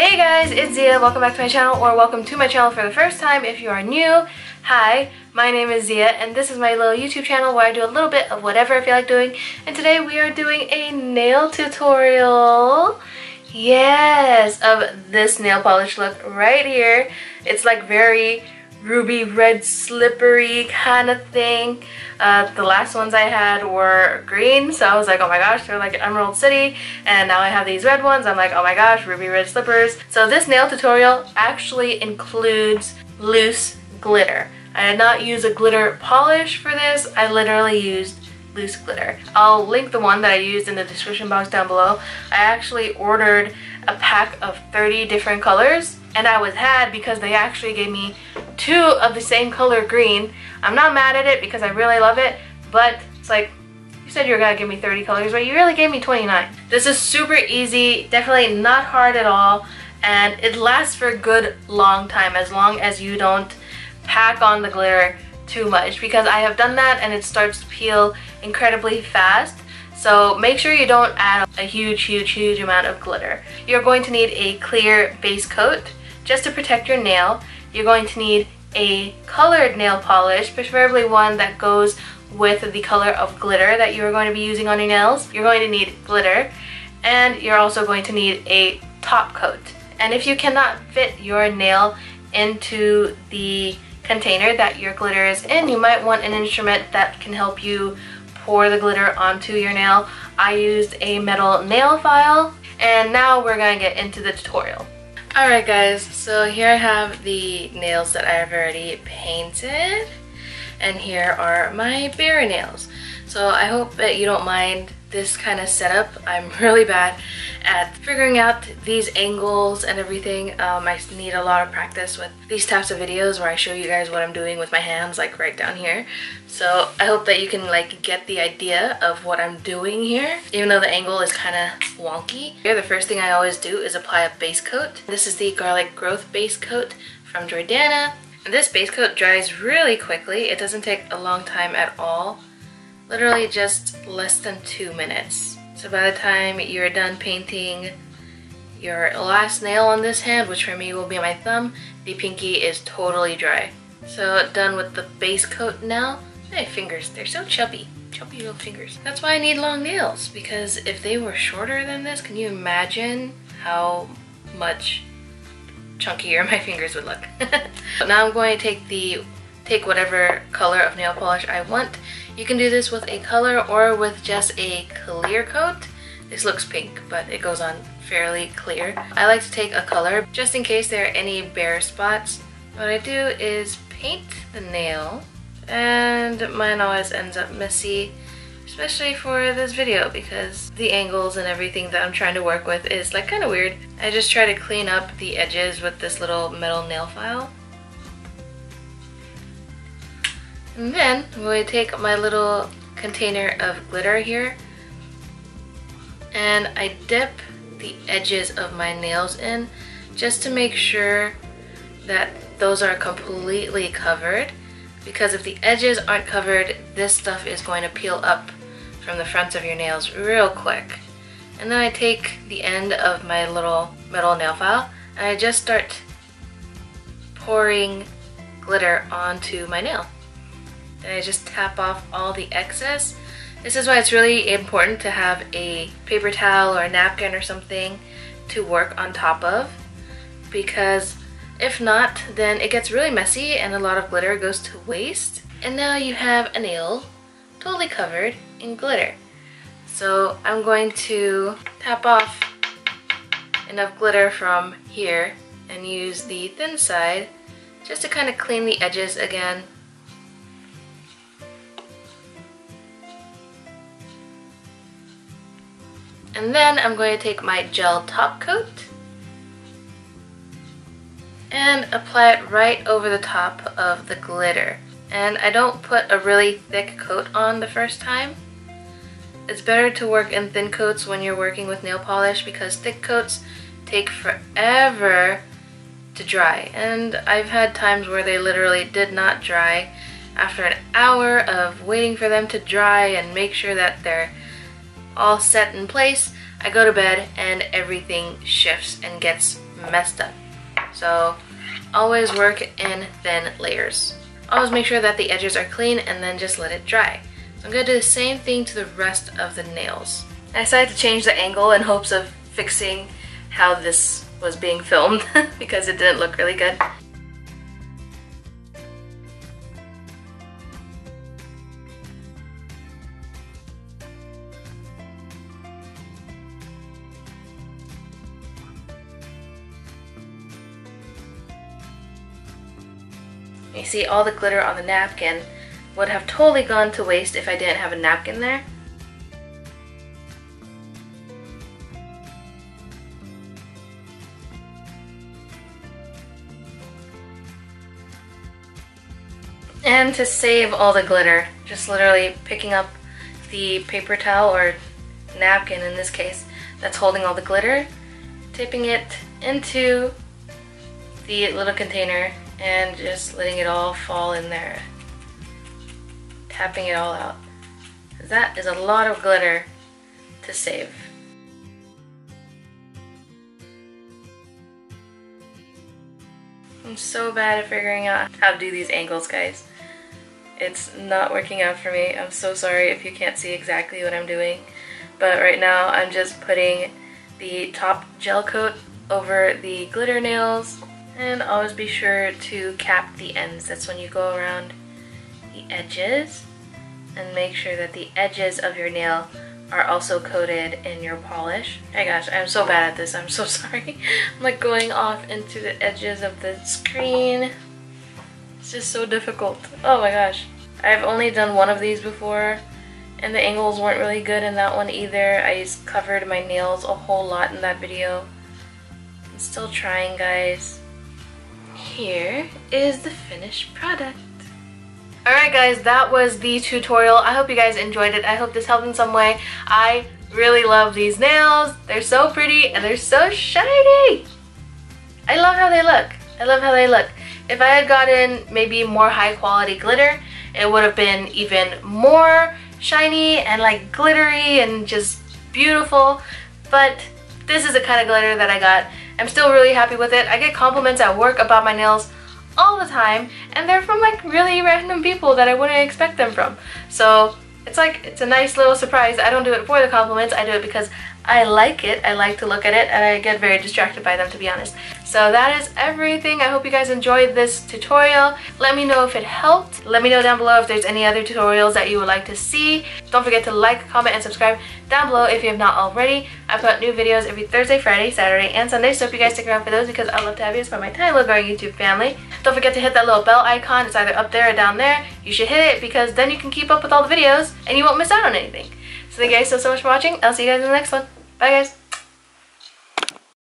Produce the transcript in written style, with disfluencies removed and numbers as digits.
Hey guys, it's Ziya. Welcome back to my channel, or welcome to my channel for the first time if you are new. Hi, my name is Ziya and this is my little YouTube channel where I do a little bit of whatever I feel like doing. And today we are doing a nail tutorial. Yes, of this nail polish look right here. It's like very ruby red slippery kind of thing. The last ones I had were green, so I was like, oh my gosh, they're like Emerald City, and now I have these red ones. I'm like, oh my gosh, ruby red slippers. So this nail tutorial actually includes loose glitter. I did not use a glitter polish for this. I literally used loose glitter. I'll link the one that I used in the description box down below. I actually ordered a pack of 30 different colors, and I was had because they actually gave me 2 of the same color green. I'm not mad at it because I really love it, but it's like, you said you were gonna give me 30 colors, but you really gave me 29. This is super easy, definitely not hard at all, and it lasts for a good long time as long as you don't pack on the glitter too much, because I have done that and it starts to peel incredibly fast. So make sure you don't add a huge amount of glitter. You're going to need a clear base coat just to protect your nail. You're going to need a colored nail polish, preferably one that goes with the color of glitter that you're going to be using on your nails. You're going to need glitter, and you're also going to need a top coat. And if you cannot fit your nail into the container that your glitter is in, you might want an instrument that can help you pour the glitter onto your nail. I used a metal nail file, and now we're gonna get into the tutorial. Alright guys, so here I have the nails that I've already painted, and here are my bare nails. So I hope that you don't mind this kind of setup. I'm really bad at figuring out these angles and everything. I need a lot of practice with these types of videos where I show you guys what I'm doing with my hands, like right down here. So I hope that you can like get the idea of what I'm doing here, even though the angle is kind of wonky. Here, the first thing I always do is apply a base coat. This is the Garlic Growth base coat from Jordana. And this base coat dries really quickly. It doesn't take a long time at all. Literally just less than 2 minutes. So by the time you're done painting your last nail on this hand, which for me will be my thumb, the pinky is totally dry. So done with the base coat now. My fingers, they're so chubby. Chubby little fingers. That's why I need long nails, because if they were shorter than this, can you imagine how much chunkier my fingers would look? Now I'm going to take whatever color of nail polish I want. You can do this with a color or with just a clear coat. This looks pink, but it goes on fairly clear. I like to take a color just in case there are any bare spots. What I do is paint the nail, and mine always ends up messy, especially for this video because the angles and everything that I'm trying to work with is like kind of weird. I just try to clean up the edges with this little metal nail file. And then I'm going to take my little container of glitter here, and I dip the edges of my nails in just to make sure that those are completely covered, because if the edges aren't covered, this stuff is going to peel up from the fronts of your nails real quick. And then I take the end of my little metal nail file and I just start pouring glitter onto my nail. And I just tap off all the excess. This is why it's really important to have a paper towel or a napkin or something to work on top of, because if not, then it gets really messy and a lot of glitter goes to waste. And now you have a nail totally covered in glitter. So I'm going to tap off enough glitter from here and use the thin side just to kind of clean the edges again. And then I'm going to take my gel top coat and apply it right over the top of the glitter. And I don't put a really thick coat on the first time. It's better to work in thin coats when you're working with nail polish, because thick coats take forever to dry. And I've had times where they literally did not dry. After an hour of waiting for them to dry and make sure that they're all set in place, I go to bed and everything shifts and gets messed up. So always work in thin layers. Always make sure that the edges are clean and then just let it dry. So I'm going to do the same thing to the rest of the nails. I decided to change the angle in hopes of fixing how this was being filmed because it didn't look really good. You see all the glitter on the napkin would have totally gone to waste if I didn't have a napkin there. And to save all the glitter, just literally picking up the paper towel or napkin in this case that's holding all the glitter, tipping it into the little container and just letting it all fall in there. Tapping it all out. That is a lot of glitter to save. I'm so bad at figuring out how to do these angles, guys. It's not working out for me. I'm so sorry if you can't see exactly what I'm doing. But right now I'm just putting the top gel coat over the glitter nails. And always be sure to cap the ends. That's when you go around the edges. And make sure that the edges of your nail are also coated in your polish. Oh my gosh, I'm so bad at this. I'm so sorry. I'm like going off into the edges of the screen. It's just so difficult. Oh my gosh. I've only done one of these before. And the angles weren't really good in that one either. I just covered my nails a whole lot in that video. I'm still trying, guys. Here is the finished product. Alright guys, that was the tutorial. I hope you guys enjoyed it. I hope this helped in some way. I really love these nails. They're so pretty and they're so shiny. I love how they look. I love how they look. If I had gotten maybe more high quality glitter, it would have been even more shiny and like glittery and just beautiful. But this is the kind of glitter that I got. I'm still really happy with it. I get compliments at work about my nails all the time, and they're from like really random people that I wouldn't expect them from. So it's like, it's a nice little surprise. I don't do it for the compliments, I do it because I like it. I like to look at it and I get very distracted by them, to be honest. So that is everything. I hope you guys enjoyed this tutorial. Let me know if it helped. Let me know down below if there's any other tutorials that you would like to see. Don't forget to like, comment, and subscribe down below if you have not already. I put out new videos every Thursday, Friday, Saturday, and Sunday, so if you guys stick around for those because I love to have you as part of my tiny little growing YouTube family. Don't forget to hit that little bell icon. It's either up there or down there. You should hit it because then you can keep up with all the videos and you won't miss out on anything. So thank you guys so much for watching. I'll see you guys in the next one. Bye guys.